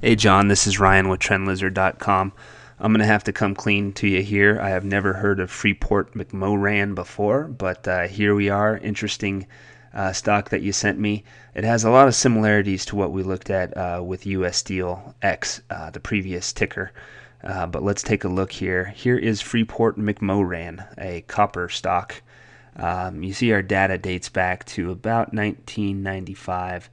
Hey John, this is Ryan with TrendLizard.com. I'm going to have to come clean to you here. I have never heard of Freeport McMoran before, but here we are. Interesting stock that you sent me. It has a lot of similarities to what we looked at with US Steel X, the previous ticker. But let's take a look here. Here is Freeport McMoran, a copper stock. You see our data dates back to about 1995.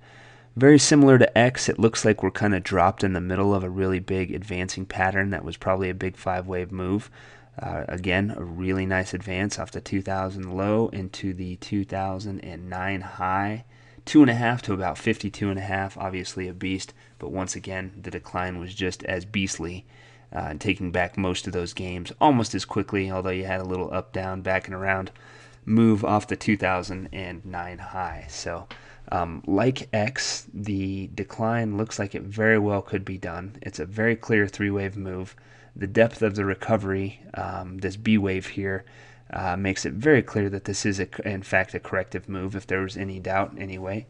Very similar to X, it looks like we're kind of dropped in the middle of a really big advancing pattern that was probably a big five-wave move. Again, a really nice advance off the 2000 low into the 2009 high. 2.5 to about 52.5, obviously a beast, but once again, the decline was just as beastly, taking back most of those games almost as quickly, although you had a little up, down, back and around move off the 2009 high. So like X, the decline looks like it very well could be done. It's a very clear three-wave move. The depth of the recovery, this B wave here, makes it very clear that this is in fact a corrective move, if there was any doubt anyway.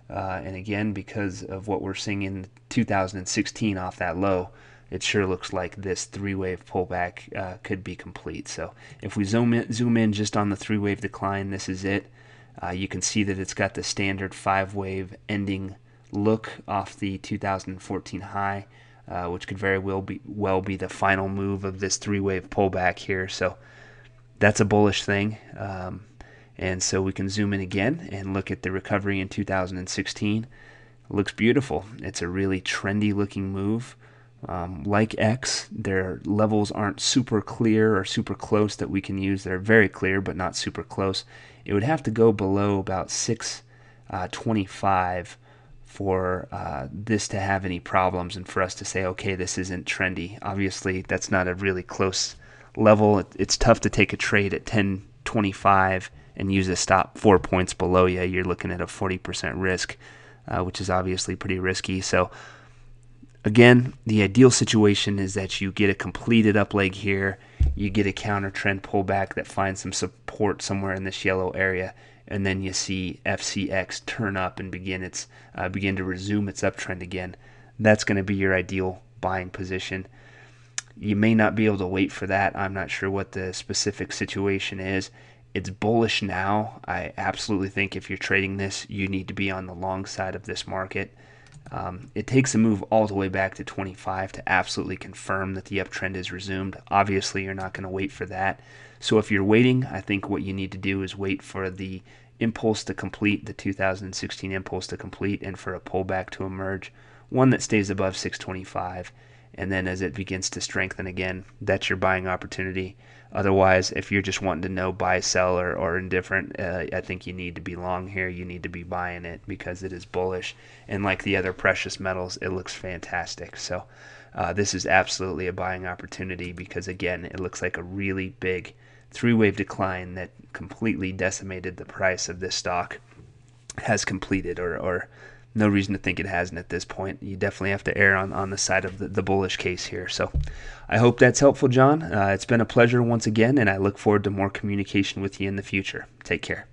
And again, because of what we're seeing in 2016 off that low, it sure looks like this three-wave pullback could be complete. So if we zoom in just on the three-wave decline, this is it. You can see that it's got the standard five-wave ending look off the 2014 high, which could very well be the final move of this three-wave pullback here. So that's a bullish thing. And so we can zoom in again and look at the recovery in 2016. It looks beautiful. It's a really trendy looking move. Like X, their levels aren't super clear or super close that we can use. They're very clear, but not super close. It would have to go below about 625 for this to have any problems and for us to say, okay, this isn't trendy. Obviously, that's not a really close level. It's tough to take a trade at 1025 and use a stop 4 points below you. You're looking at a 40% risk, which is obviously pretty risky. So again, the ideal situation is that you get a completed up leg here, you get a counter trend pullback that finds some support somewhere in this yellow area, and then you see FCX turn up and begin to resume its uptrend again. That's going to be your ideal buying position. You may not be able to wait for that. I'm not sure what the specific situation is. It's bullish now. I absolutely think if you're trading this, you need to be on the long side of this market. It takes a move all the way back to 25 to absolutely confirm that the uptrend is resumed. Obviously, you're not going to wait for that. So if you're waiting, I think what you need to do is wait for the impulse to complete, the 2016 impulse to complete, and for a pullback to emerge, one that stays above 625. And then as it begins to strengthen again, that's your buying opportunity. Otherwise, if you're just wanting to know buy, sell, or indifferent, I think you need to be long here. You need to be buying it because it is bullish. And like the other precious metals, it looks fantastic. So this is absolutely a buying opportunity because, again, it looks like a really big three-wave decline that completely decimated the price of this stock has completed, or no reason to think it hasn't at this point. You definitely have to err on the side of the bullish case here. So I hope that's helpful, John. It's been a pleasure once again, and I look forward to more communication with you in the future. Take care.